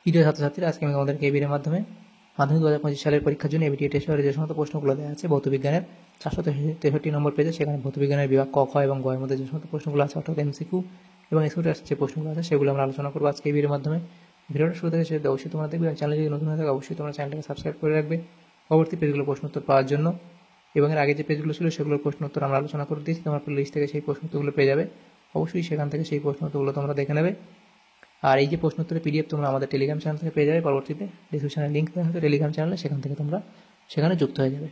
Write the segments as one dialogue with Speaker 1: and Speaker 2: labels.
Speaker 1: প্রিয় ছাত্রছাত্রীরা, আজকে আমি তোমাদেরকে এই ভিডিওর মাধ্যমে মাধ্যমিক 2025 সালের পরীক্ষার জন্য এবিটিএ টেস্ট পেপারে যে সমস্ত প্রশ্নগুলো দেওয়া আছে ভৌতবিজ্ঞানের 463 নম্বর পেজে, সেখানে ভৌতবিজ্ঞানের বিভাগ ক, খ এবং গ এর মধ্যে যে সমস্ত প্রশ্নগুলো আছে অর্থাৎ এমসিকিউ এবং এসকিউ যে প্রশ্নগুলো আছে সেগুলো আমরা আলোচনা করবো আজকে এই ভিডিওর মাধ্যমে। ভিডিওটা শুরু থেকে শেষ অবশ্যই তোমরা দেখবে, চ্যানেলে যদি নতুন হয়ে থাকে অবশ্যই তোমরা চ্যানেলটাকে সাবস্ক্রাইব করে রাখবে পরবর্তী পেজগুলো প্রশ্ন উত্তর পাওয়ার জন্য। এবং এর আগে যে পেজগুলো ছিল সেগুলোর প্রশ্ন উত্তর আমরা আলোচনা করে দিয়েছি, তোমরা লিস্ট থেকে সেই প্রশ্ন উত্তরগুলো পেয়ে যাবে। অবশ্যই সেখান থেকে সেই প্রশ্ন উত্তরগুলো তোমরা দেখে নেবে। আর এই যে প্রশ্ন উত্তরের পিডিএফ তোমরা আমাদের টেলিগ্রাম চ্যানেল থেকে পেয়ে যাবে, পরবর্তীতে ডিসক্রিপশনে লিঙ্ক দেওয়া হচ্ছে টেলিগ্রাম চ্যানেলে, সেখান থেকে তোমরা সেখানে যুক্ত হয়ে যাবে।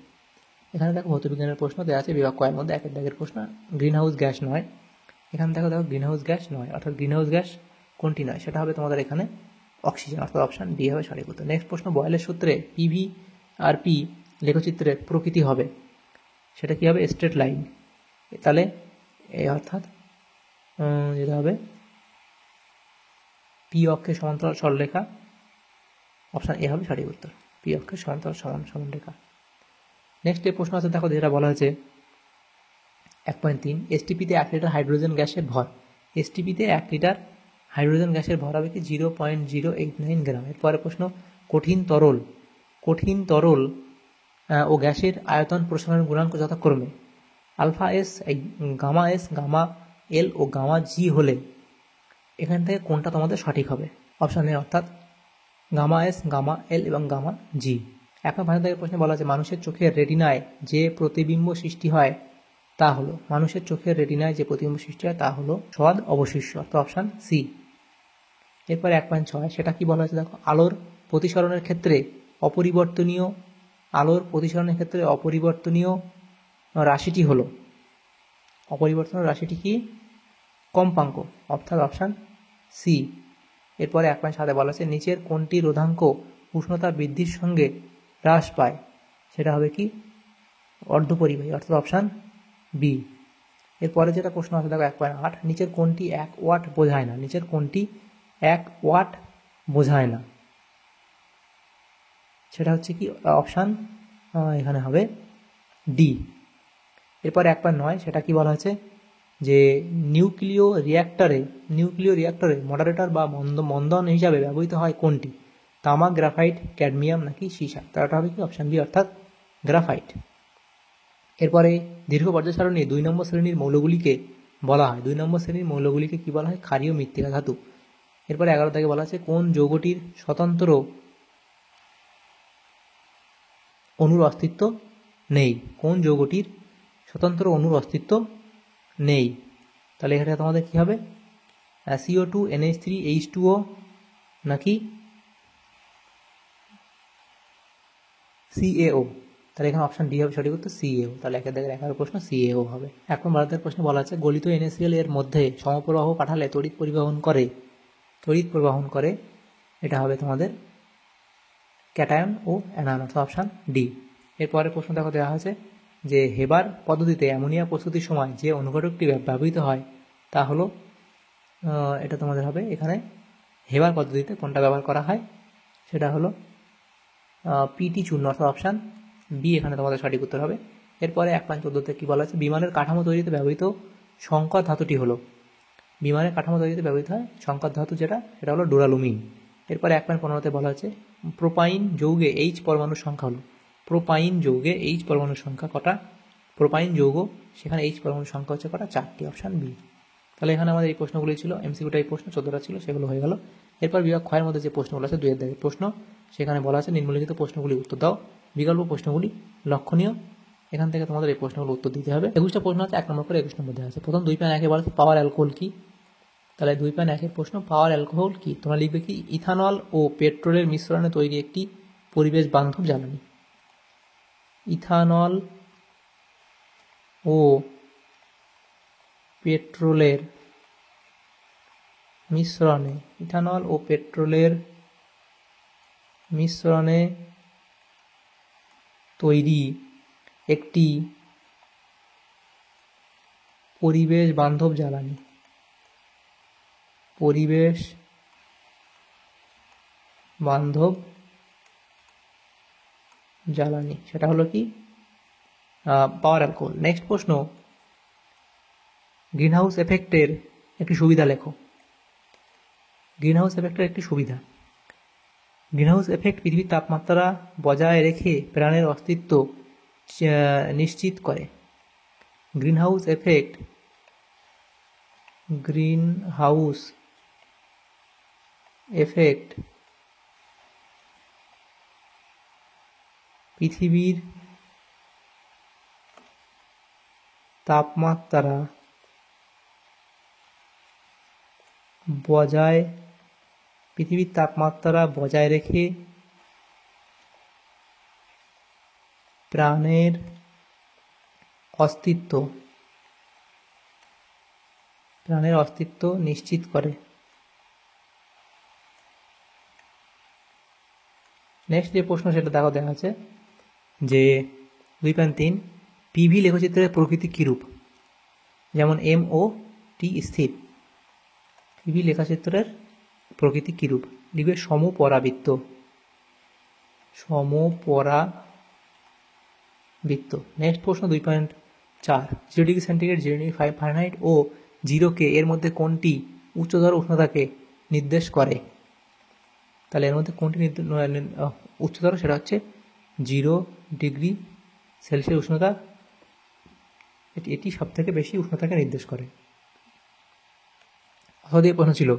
Speaker 1: এখানে দেখো ভৌতবিজ্ঞানের প্রশ্ন দেওয়া আছে বিভাগ কয়ের মধ্যে একের দাগের প্রশ্ন, গ্রিন হাউস গ্যাস নয়। এখানে দেখো গ্রিন হাউস গ্যাস নয় অর্থাৎ গ্রিন হাউস গ্যাস কোনটি নয়, সেটা হবে তোমাদের এখানে অক্সিজেন, অর্থাৎ অপশান ডি হবে সঠিক উত্তর। নেক্সট প্রশ্ন, বয়েলের সূত্রে পিভি আর পি লেখচিত্রের প্রকৃতি হবে, সেটা কী হবে? Straight line. তাহলে এই অর্থাৎ যেটা হবে পি অক্ষের সমান্তরাল সরলরেখা, অপশান এ হবে সঠিক উত্তর, পি অক্ষের সমান্তরাল সরলরেখা। নেক্সট যে প্রশ্ন আছে দেখো, যেটা বলা হয়েছে 1.3, এসটিপিতে 1 লিটার হাইড্রোজেন গ্যাসের ভর, এসটিপিতে 1 লিটার হাইড্রোজেন গ্যাসের ভর হবে কি 0.089 গ্রাম। এরপরে প্রশ্ন, কঠিন তরল ও গ্যাসের আয়তন প্রসারণ গুণাঙ্ক যথাক্রমে alpha s, gamma s, gamma l ও গামা জি হলে এখান থেকে কোনটা তোমাদের সঠিক হবে? অপশান এ অর্থাৎ গামা এস, গামা এল এবং গামা জি। এখন 5 দাগের প্রশ্নে বলা আছে মানুষের চোখের রেটিনায় যে প্রতিবিম্ব সৃষ্টি হয় তা হলো, মানুষের চোখের রেটিনায় যে প্রতিবিম্ব সৃষ্টি হয় তা হলো সদ অবশিষ্ট, অর্থাৎ অপশান সি। এরপরে 1.6 সেটা কি বলা হয়েছে দেখো, আলোর প্রতিসরণের ক্ষেত্রে অপরিবর্তনীয় রাশিটি হলো, অপরিবর্তনীয় রাশিটি কি? কম্পাঙ্ক, অর্থাৎ অপশান সি। এরপরে 1.7 বলা আছে নিচের কোনটি রোধাঙ্ক উষ্ণতা বৃদ্ধির সঙ্গে হ্রাস পায়, সেটা হবে কি? অর্ধপরিবাহী, অর্থাৎ অপশান বি। এরপরে যেটা প্রশ্ন আছে দেখো 1.8 নিচের কোনটি 1 ওয়াট বোঝায় না, নিচের কোনটি 1 ওয়াট বোঝায় না, সেটা হচ্ছে কি? অপশান এখানে হবে ডি। এরপরে 1.9 সেটা কি বলা হয়েছে যে নিউক্লিয় রিয়াক্টরে মডারেটর বা মন্দন হিসাবে ব্যবহৃত হয় কোনটি? তামা, গ্রাফাইট, ক্যাডমিয়াম নাকি সীসা? তারটা হবে কি? অপশান বি অর্থাৎ গ্রাফাইট। এরপরে দীর্ঘ পর্যায় সারণী 2 নম্বর শ্রেণীর মৌলগুলিকে বলা হয়, 2 নম্বর শ্রেণীর মৌলগুলিকে কি বলা হয়? ক্ষারীয় মৃত্তিকা ধাতু। এরপরে 11 থেকে বলা আছে কোন যৌগটির স্বতন্ত্র অণুর অস্তিত্ব নেই, কোন যৌগটির স্বতন্ত্র অণুর অস্তিত্ব নেই? তাহলে এখানে তোমাদের কি হবে? CO2, NH3, H2O নাকি CaO? তাহলে এখানে অপশান ডি হবে সঠিক উত্তর, CaO। তাহলে একের দাগের 11 প্রশ্ন CaO হবে। এখন 12 দাগের প্রশ্নে বলা আছে গলিত NaCl এর মধ্যে সমপ্রবাহ পাঠালে তড়িৎ পরিবহন করে, এটা হবে তোমাদের ক্যাটায়ন ও অ্যানায়ন, অর্থাৎ অপশান ডি। এরপরে প্রশ্ন দেখো দেওয়া হয়েছে যে হেবার পদ্ধতিতে অ্যামোনিয়া প্রস্তুতির সময় যে অনুঘটকটি ব্যবহৃত হয় তা হলো, এটা তোমাদের হবে এখানে হেবার পদ্ধতিতে কোনটা ব্যবহার করা হয়, সেটা হলো পিটি চূর্ণ, অর্থাৎ অপশান বি এখানে তোমাদের সঠিক উত্তর হবে। এরপরে 1.14 কি বলা আছে বিমানের কাঠামো তৈরিতে ব্যবহৃত সংকর ধাতুটি হলো, বিমানের কাঠামো তৈরিতে ব্যবহৃত হয় সংকর ধাতু যেটা, সেটা হলো ডুরালুমিন। এরপরে 1.15 বলা আছে প্রোপাইন যৌগে H পরমাণুর সংখ্যা হলো, প্রোপাইন যৌগে H পরমাণুর সংখ্যা কটা? প্রোপাইন যৌগ সেখানে H পরমাণুর সংখ্যা হচ্ছে কটা? 4টি, অপশান বি। তাহলে এখানে আমাদের এই প্রশ্নগুলি ছিল, এমসিকিউ টাইপ প্রশ্ন 14টা ছিল, সেগুলো হয়ে গেল। এরপর বিভাগ ক্ষয়ের মধ্যে যে প্রশ্নগুলো আছে 2 দাগের প্রশ্ন, সেখানে বলা আছে নিম্নলিখিত প্রশ্নগুলি উত্তর দাও, বিকল্প প্রশ্নগুলি লক্ষণীয়, এখান থেকে তোমাদের এই প্রশ্নগুলো উত্তর দিতে হবে। 21টা প্রশ্ন আছে, 1 নম্বর করে 21 নম্বর দেওয়া আছে। প্রথম 2.1 বলা আছে পাওয়ার অ্যালকোহল কি? তাহলে 2.1 প্রশ্ন, পাওয়ার অ্যালকোহল কি? তোমরা লিখবে কি? ইথানল ও পেট্রোলের মিশ্রণে তৈরি একটি পরিবেশ বান্ধব জ্বালানি, ইথানল ও পেট্রোলের মিশ্রণে তৈরি একটি পরিবেশ বান্ধব জ্বালানি, সেটা হলো কি? পাওয়ার অ্যালকোহল। নেক্সট প্রশ্ন, গ্রিনহাউস এফেক্টের একটি সুবিধা লেখো, গ্রিনহাউস এফেক্টের একটি সুবিধা। গ্রিনহাউস এফেক্ট পৃথিবীর তাপমাত্রা বজায় রেখে প্রাণের অস্তিত্ব নিশ্চিত করে। গ্রিনহাউস এফেক্ট পৃথিবীর তাপমাত্রা বজায় রেখে প্রাণের অস্তিত্ব নিশ্চিত করে। নেক্সট যে প্রশ্ন সেটা দেখা আছে যে 2.3 পিভি লেখচিত্রের প্রকৃতি কিরূপ? যেমন MOT স্থির। পিভি লেখচিত্রের প্রকৃতি কিরূপ? লিখবে সমপরাবৃত্ত। নেক্সট প্রশ্ন 2.4 0 ডিগ্রি সেন্টিগ্রেড, 0 ডিগ্রি ফারেনহাইট ও 0K এর মধ্যে কোনটি উচ্চতর উষ্ণতাকে নির্দেশ করে? তাহলে এর মধ্যে কোনটি উচ্চতর, সেটা হচ্ছে 0 ডিগ্রি সেলসিয়াস উষ্ণতা। এটি সব থেকে বেশি উষ্ণতাকে নির্দেশ করে। অথবা প্রশ্ন ছিল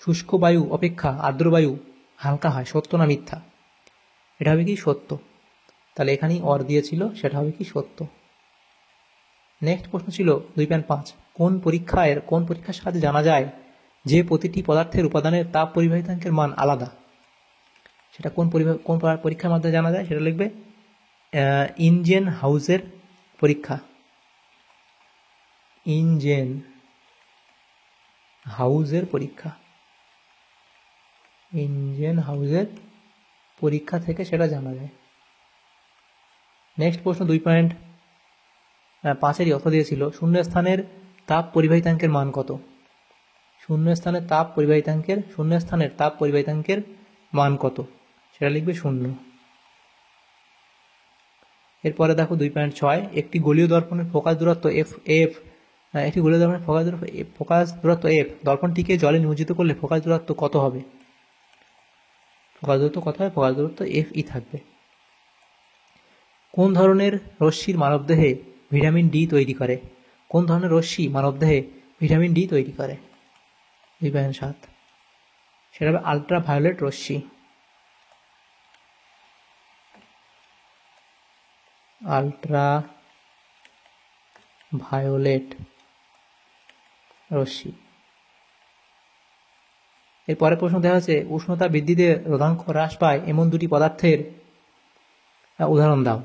Speaker 1: শুষ্ক বায়ু অপেক্ষা আর্দ্র বায়ু হালকা হয়, সত্য না মিথ্যা? এটা হবে কি সত্য। তাহলে এখানেই অর দিয়েছিল, সেটা হবে কি সত্য। নেক্সট প্রশ্ন ছিল 2.5 কোন পরীক্ষার সাহায্যে জানা যায় যে প্রতিটি পদার্থের উপাদানের তাপ পরিবাহিতাঙ্কের মান আলাদা? সেটা কোন পরীক্ষার মাধ্যমে জানা যায়? সেটা লিখবে ইনজেনহাউজের পরীক্ষা। ইনজেনহাউজের পরীক্ষা থেকে সেটা জানা যায়। নেক্সট প্রশ্ন 2.5 অর্থ দিয়েছিল শূন্যস্থানের তাপ পরিবাহিতাঙ্কের মান কত? শূন্যস্থানের তাপ পরিবাহিতাঙ্কের মান কত? সেটা লিখবে 0। এরপরে দেখো 2.6 একটি গোলীয় দর্পণের ফোকাস দূরত্ব f দর্পণটিকে জলে নিমজ্জিত করলে ফোকাস দূরত্ব কত হবে? ফোকাস দূরত্ব FE থাকবে। কোন ধরনের রশ্মির মানবদেহে ভিটামিন ডি তৈরি করে? 2.7 সেটা হবে আল্ট্রাভায়োলেট রশ্মি। এরপরে প্রশ্ন দেখা যাচ্ছে উষ্ণতা বৃদ্ধিতে রোধাঙ্ক হ্রাস পায় এমন দুটি পদার্থের উদাহরণ দাও।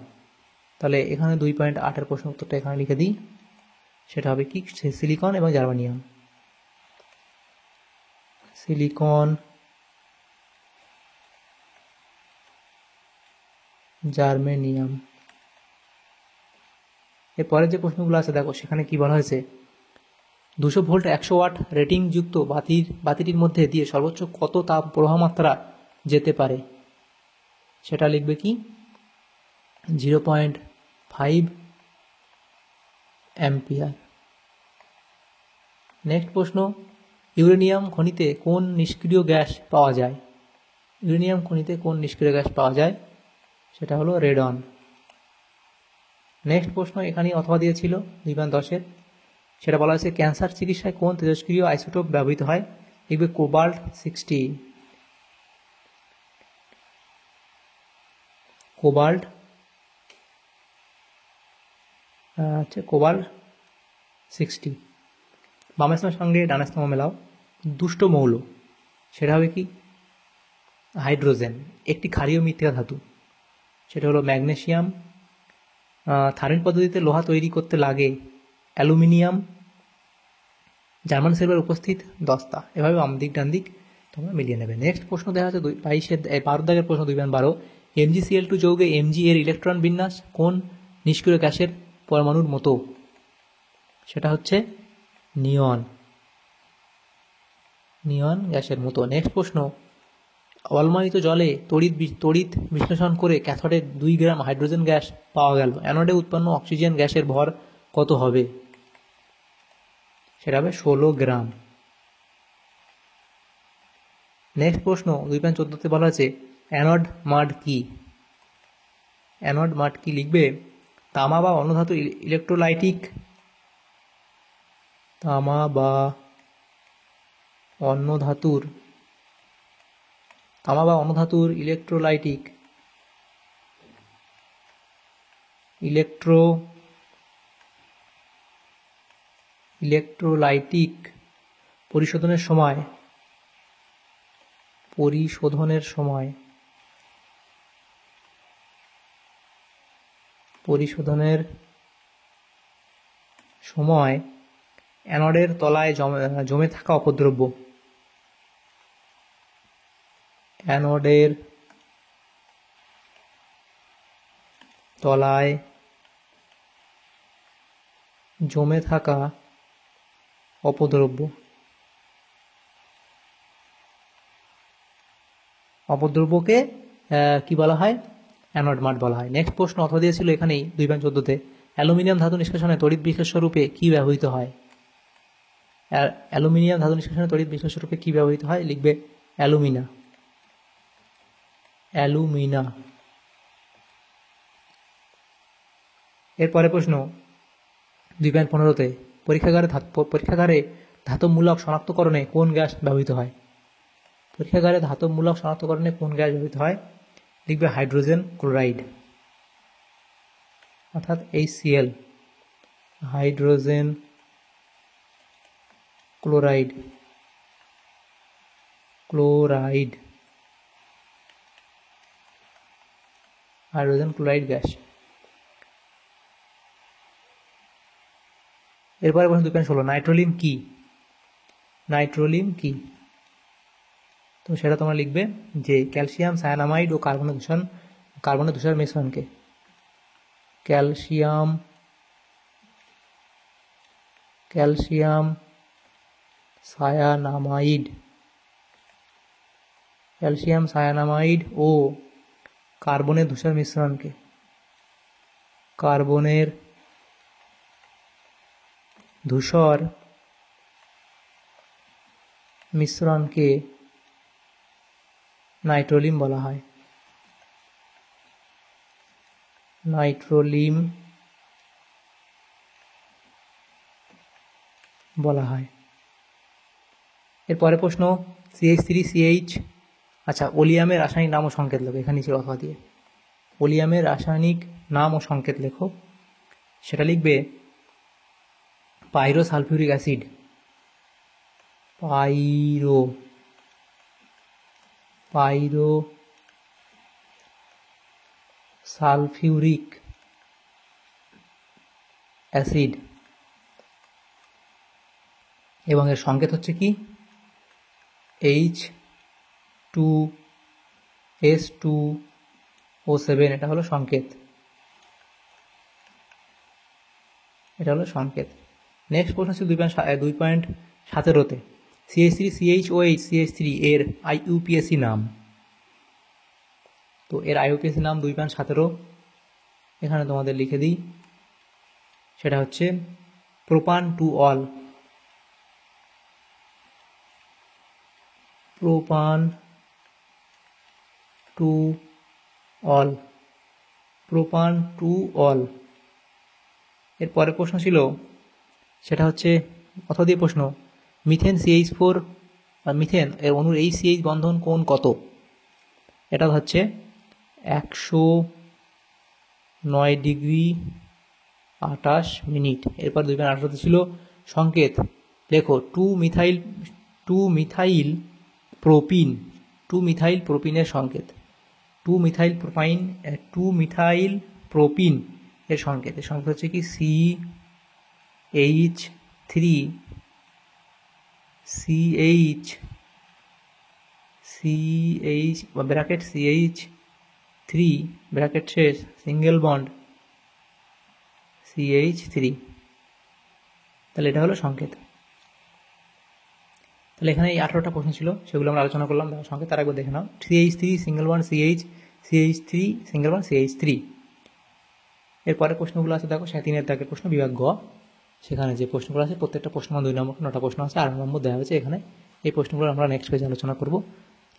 Speaker 1: তাহলে এখানে 2.8 প্রশ্ন উত্তরটা এখানে লিখে দিই। সেটা হবে কি সিলিকন এবং জার্মানিয়াম। এরপরে যে প্রশ্নগুলো আছে দেখো সেখানে কি বলা হয়েছে 200 ভোল্ট 100 ওয়াট রেটিং যুক্ত বাতিটির মধ্যে দিয়ে সর্বোচ্চ কত তাপ প্রবাহমাত্রা যেতে পারে? সেটা লিখবে কি 0.5 অ্যাম্পিয়ার। নেক্সট প্রশ্ন ইউরেনিয়াম খনিতে কোন নিষ্ক্রিয় গ্যাস পাওয়া যায়? সেটা হলো রেডন। নেক্সট প্রশ্ন এখানে অথবা দিয়েছিল 2.10 সেটা বলা হয়েছে ক্যান্সার চিকিৎসায় কোন তেজস্ক্রিয় আইসোটোপ ব্যবহৃত হয়? লিখবে কোবাল্ট 60। কোবাল্ট 60। বাম স্তম্ভের সঙ্গে ডান স্তম্ভ মেলাও। দুষ্ট মৌল সেটা হবে কি হাইড্রোজেন। একটি ক্ষারীয় মৃত্তিকা ধাতু সেটা হলো ম্যাগনেসিয়াম। থার্মিল পদ্ধতিতে লোহা তৈরি করতে লাগে অ্যালুমিনিয়াম। জার্মান সিলভার উপস্থিত দস্তা। এভাবে বাম দিক ডান দিক তোমরা মিলিয়ে নেবে। নেক্সট প্রশ্ন দেখা যাচ্ছে 12 দাগের প্রশ্ন 2.12 MgCl2 যৌগে Mg এর ইলেকট্রন বিন্যাস কোন নিষ্ক্রিয় গ্যাসের পরমাণুর মতো? সেটা হচ্ছে নিয়ন গ্যাসের মতো। নেক্সট প্রশ্ন অম্লমানিত জলে তড়িৎ বিশ্লেষণ করে ক্যাথোডে 2 গ্রাম হাইড্রোজেন গ্যাস পাওয়া গেল, অ্যানোডে উৎপন্ন অক্সিজেন গ্যাসের ভর কত হবে? সেটা হবে 16 গ্রাম। নেক্সট প্রশ্ন 2.14 বলা আছে অ্যানোড মাড কি? অ্যানোড মাড কি লিখবে? তামা বা অন্য ধাতু ইলেকট্রোলাইটিক, তামা বা অন্য ধাতুর ইলেকট্রোলাইটিক পরিশোধনের সময় অ্যানোডের তলায় জমে থাকা অপদ্রব্য, অ্যানোডের তলায় জমে থাকা অপদ্রব্যকে কি বলা হয়? অ্যানোড মাড বলা হয়। নেক্সট প্রশ্ন অথবা দিয়েছিল এখানেই 2.14-তে, অ্যালুমিনিয়াম ধাতু নিষ্কাশনে তড়িৎ বিশ্লেষ্য রূপে কি ব্যবহৃত হয়? অ্যালুমিনিয়াম ধাতু নিষ্কাশনে তড়িৎ বিশ্লেষ্য রূপে কি ব্যবহৃত হয়? লিখবে অ্যালুমিনা। এরপরে প্রশ্ন 2.15-তে, পরীক্ষাগারে ধাতবমূলক শনাক্তকরণে কোন গ্যাস ব্যবহৃত হয়? পরীক্ষাগারে ধাতবমূলক শনাক্তকরণে কোন গ্যাস ব্যবহৃত হয়? লিখবে হাইড্রোজেন ক্লোরাইড, অর্থাৎ HCl, হাইড্রোজেন ক্লোরাইড গ্যাস। এরপরে প্রশ্ন 2.16, নাইট্রোলিন কি? তো সেটা তোমরা লিখবে যে ক্যালসিয়াম সায়ানামাইড ও কার্বনের ধূসর মিশ্রণকে, ক্যালসিয়াম সায়ানামাইড ও কার্বনের ধূসর মিশ্রণকে নাইট্রোলিন বলা হয়। এরপরে প্রশ্ন CH3CH, আচ্ছা, ওলিয়ামের রাসায়নিক নাম ও সংকেত লেখো। এখানে ছিল অথবা দিয়ে ওলিয়ামের রাসায়নিক নাম ও সংকেত লেখো। সেটা লিখবে পাইরোসালফিউরিক অ্যাসিড, পাইরোসালফিউরিক অ্যাসিড, এবং এর সংকেত হচ্ছে কি? H2S2O7। এটা হলো সংকেত। নেক্সট প্রশ্ন হচ্ছে 2.17-তে, CH3CHOH CH3 এর IUPAC নাম। তো এর IUPAC নাম 2.17 এখানে তোমাদের লিখে দিই, সেটা হচ্ছে প্রোপান টু অল। এর পরের প্রশ্ন ছিল, সেটা হচ্ছে অথবা দিয়ে প্রশ্ন, মিথেন CH4 মিথেন এর অণুর HCH বন্ধন কোণ কত? এটা হচ্ছে 109 ডিগ্রি 28 মিনিট। এরপর 2.18 ছিল সংকেত লেখো 2-মিথাইল প্রোপিনের সংকেত। 2-মিথাইল প্রোপিন এর সংকেত হচ্ছে কি? CH3 ব্র্যাকেট শেষ সিঙ্গেল বন্ড CH3। তাহলে এটা হলো সংকেত। তাহলে এখানে এই 18টা প্রশ্ন ছিল, সেগুলো আমরা আলোচনা করলাম সংকেত। তার একবার দেখে নাও। CH3 single bond CH3 single bond CH3। এরপরে প্রশ্নগুলো আছে দেখো, 3-এর দাগের প্রশ্ন, বিভাগ গ। সেখানে যে প্রশ্নগুলো আছে প্রত্যেকটা প্রশ্ন 2 নম্বর 9টা প্রশ্ন আছে, 8 নম্বর দেওয়া হয়েছে এখানে। এই প্রশ্নগুলো আমরা নেক্সট পেজে আলোচনা করব।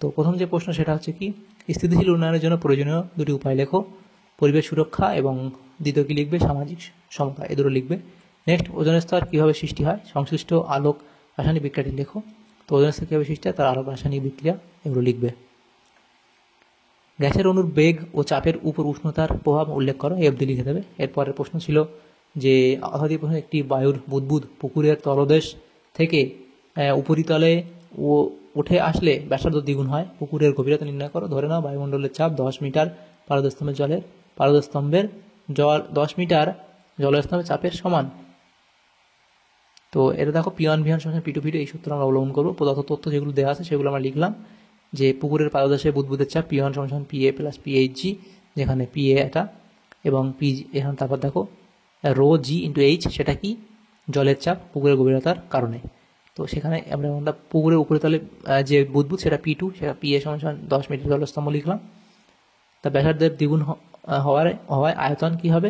Speaker 1: তো প্রথম যে প্রশ্ন সেটা হচ্ছে কি, স্থিতিশীল উন্নয়নের জন্য প্রয়োজনীয় দুটি উপায় লেখো। পরিবেশ সুরক্ষা এবং দ্বিতীয় কি লিখবে, সামাজিক সমতা, এ দুটো লিখবে। নেক্সট, ওজোন স্তর কীভাবে সৃষ্টি হয়, সংশ্লিষ্ট আলোক রাসায়নিক বিক্রিয়াটি লেখো। তো ওজোন স্তর কীভাবে সৃষ্টি হয়, তার আলোক রাসায়নিক বিক্রিয়া, এগুলো লিখবে। গ্যাসের অণুর বেগ ও চাপের উপর উষ্ণতার প্রভাব উল্লেখ করো, এই অবধি লিখে দেবে। এরপরের প্রশ্ন ছিল যে অর্থাৎ প্রশ্ন, একটি বায়ুর বুদবুদ পুকুরের তলদেশ থেকে উপরিতলে ও উঠে আসলে ব্যাসার্ধ দ্বিগুণ হয়, পুকুরের গভীরতা নির্ণয় করো। ধরে নাও বায়ুমণ্ডলের চাপ 10 মিটার, পারদস্তম্ভের জল 10 মিটার জলস্তম্ভের চাপের সমান। তো এটা দেখো P1 V1 সমান P2 V2, এই সূত্র আমরা অবলম্বন করবো। প্রদত্ত তথ্য যেগুলো দেওয়া আছে সেগুলো আমরা লিখলাম, যে পুকুরের পাদদেশে বুদবুদের চাপ P1 সমান PA প্লাস PHG, যেখানে PA এটা এবং PG, এখানে তারপর দেখো রো G ইন্টু H, সেটা কি, জলের চাপ পুকুরের গভীরতার কারণে। তো সেখানে আমরা পুকুরের উপরিতলে যে বুদবুদ সেটা P2, সেটা PA সমান 10 মিটার জলস্তম্ভ লিখলাম। তা ব্যাসার্ধের দ্বিগুণ হওয়ায় আয়তন কি হবে,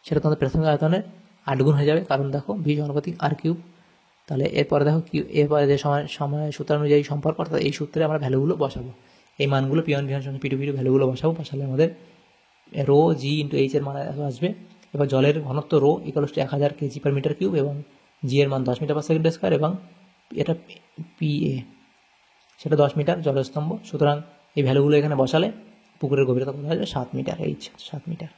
Speaker 1: সেটা তোমাদের প্রাথমিক আয়তনের 8 গুণ হয়ে যাবে, কারণ দেখো V সমানুপাতিক R3। তাহলে এরপরে দেখো এরপরে যে সময় সূত্র অনুযায়ী সম্পর্ক, অর্থাৎ এই সূত্রে আমরা ভ্যালুগুলো বসাবো, এই মানগুলো P1 V1 সমান P2 V2 ভ্যালুগুলো বসালে আমাদের রো G ইন্টু H এর মান আসবে। এবার জলের ঘনত্ব রো ইকুয়ালস টু 1000 kg/m3 এবং G এর মান 10 মিটার পার সেকেন্ড স্কোয়ার এবং এটা PA, সেটা 10 মিটার জলস্তম্ভ। সুতরাং এই ভ্যালুগুলো এখানে বসালে পুকুরের গভীরতা কত আসবে, 7 মিটার, H 7 মিটার।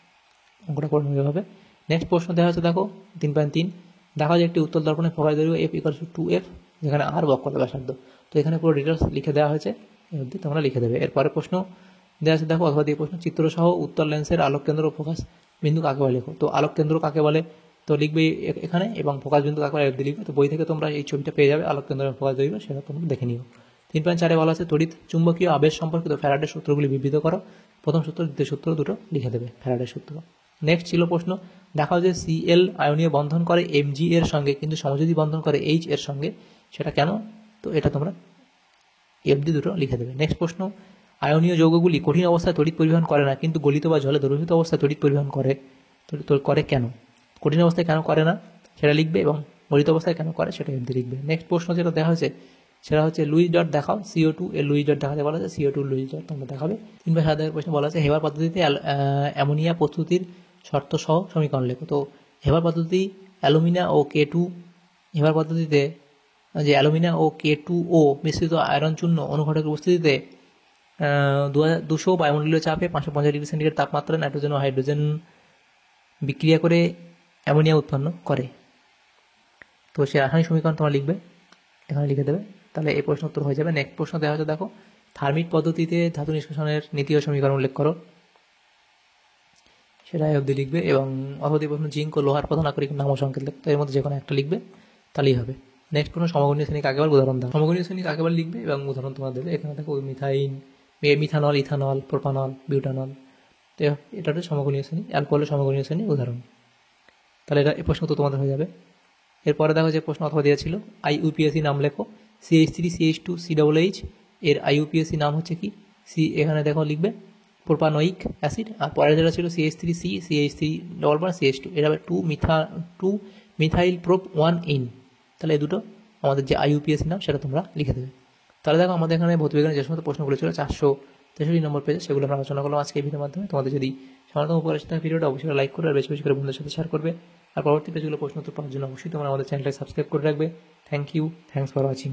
Speaker 1: অঙ্কটা করে নেবে হবে। নেক্সট প্রশ্ন দেখা হচ্ছে দেখো 3.3, দেখা যায় একটি উত্তল দর্পণের ফোকাস দৈর্ঘ্য F ইকুয়ালস টু 2F, যেখানে R বক্রতা ব্যাসার্ধ। তো এখানে পুরো ডিটেলস লিখে দেওয়া হয়েছে, এই অবধি তোমরা লিখে দেবে। এরপরে প্রশ্ন দেওয়া আছে দেখো, অথবা দিয়ে প্রশ্ন, চিত্রসহ উত্তল লেন্সের আলোক কেন্দ্র ও ফোকাস বিন্দু কাকে বলে লেখো। তো আলোক কেন্দ্র কাকে বলে তো লিখবে এখানে, এবং ফোকাস বিন্দু কাকে বলে অবধি লিখবে। তো বই থেকে তোমরা এই ছবিটা পেয়ে যাবে, আলোক কেন্দ্র এবং ফোকাস দৈর্ঘ্য, সেটা তোমরা দেখে নিও। 3.4 বলা আছে তড়িৎ চুম্বকীয় আবেশ সম্পর্কিত ফ্যারাডের সূত্রগুলি বিবৃত করো। প্রথম সূত্র দ্বিতীয় সূত্র দুটো লিখে দেবে, ফ্যারাডের সূত্র। নেক্সট ছিল প্রশ্ন, দেখাও যে Cl আয়নীয় বন্ধন করে Mg এর সঙ্গে কিন্তু সমযোজী বন্ধন করে H এর সঙ্গে, সেটা কেন। তো এটা তোমরা FD দুটো লিখে দেবে। নেক্সট প্রশ্ন, আয়নীয় যৌগগুলি কঠিন অবস্থায় তড়িৎ পরিবহন করে না কিন্তু গলিত বা জলে দ্রবীভূত অবস্থায় তড়িৎ পরিবহন করে কেন, কঠিন অবস্থায় কেন করে না সেটা লিখবে, এবং গলিত অবস্থায় কেন করে সেটা FD লিখবে। নেক্সট প্রশ্ন যেটা দেখা হয়েছে সেটা হচ্ছে লুইস ডট দেখাও, CO2 এর লুইস ডট দেখাতে বলা আছে, CO2 লুইস ডট তোমরা দেখাবে। 3/7 প্রশ্ন বলা আছে হেবার পদ্ধতিতে অ্যামোনিয়া প্রস্তুতির শর্ত সহ সমীকরণ লেখো। তো হেবার পদ্ধতি অ্যালুমিনা ও K2, হেবার পদ্ধতিতে যে অ্যালুমিনা ও K2O মিশ্রিত আয়রন চূর্ণ অনুঘটকের উপস্থিতিতে 200 বায়ুমণ্ডলীয় চাপে 550 ডিগ্রি সেন্টিগ্রেড তাপমাত্রায় নাইট্রোজেন ও হাইড্রোজেন বিক্রিয়া করে অ্যামোনিয়া উৎপন্ন করে। তো সে রাসায়নিক সমীকরণ তোমরা লিখবে, এখানে লিখে দেবে, তাহলে এই প্রশ্ন উত্তর হয়ে যাবে। নেক্সট প্রশ্ন দেওয়া হচ্ছে দেখো, থার্মিক পদ্ধতিতে ধাতু নিষ্কাশনের নীতি ও সমীকরণ উল্লেখ করো, সেটাই অবধি লিখবে। এবং অথবা প্রশ্ন, জিঙ্ক ও লোহার প্রধান আকরিক নাম ও সংকেত লিখতে, এর মধ্যে যে কোনো একটা লিখবে, তাহলেই হবে। নেক্সট প্রশ্ন, সমগণীয় শ্রেণী কাকে বলে, উদাহরণ দাও। সমগণীয় শ্রেণী কাকে বলে লিখবে এবং উদাহরণ তোমরা দেবে। এখানে দেখো মিথানল, ইথানল, প্রোপানল, বিউটানল, তো এটা হচ্ছে সমগণীয় শ্রেণী। অ্যালকোহলের সমগণীয় শ্রেণী উদাহরণ। তাহলে এটা এই প্রশ্ন তো তোমাদের হয়ে যাবে। এরপরে দেখো যে প্রশ্ন অথবা দিয়েছিল, IUPAC নাম লেখো, CH3CH2CHH, এর IUPAC নাম হচ্ছে কি, এখানে দেখো লিখবে প্রোপানোয়িক অ্যাসিড। আর পরের যেটা ছিল CH3C CH3CH2, এটা হবে 2 মিথাইল প্রোপ 1N। তাহলে এই দুটো আমাদের যে IUPAC নাম সেটা তোমরা লিখে দেবে। তাহলে দেখো আমাদের এখানে ভৌতবিজ্ঞানের যে সমস্ত প্রশ্নগুলো ছিল 463 নম্বর পেজে, সেগুলো আমরা আলোচনা করলাম আজকে এই ভিডিওর মাধ্যমে। তোমাদের যদি সামান্যতম উপকার আসে ভিডিওটা অবশ্যই লাইক করবে আর বেশি বেশি করে বন্ধুদের সাথে শেয়ার করবে। আর পরবর্তী পেজগুলো প্রশ্ন উত্তর পাওয়ার জন্য অবশ্যই তোমরা আমাদের চ্যানেলটাকে সাবস্ক্রাইব করে রাখবে। Thank you, thanks for watching.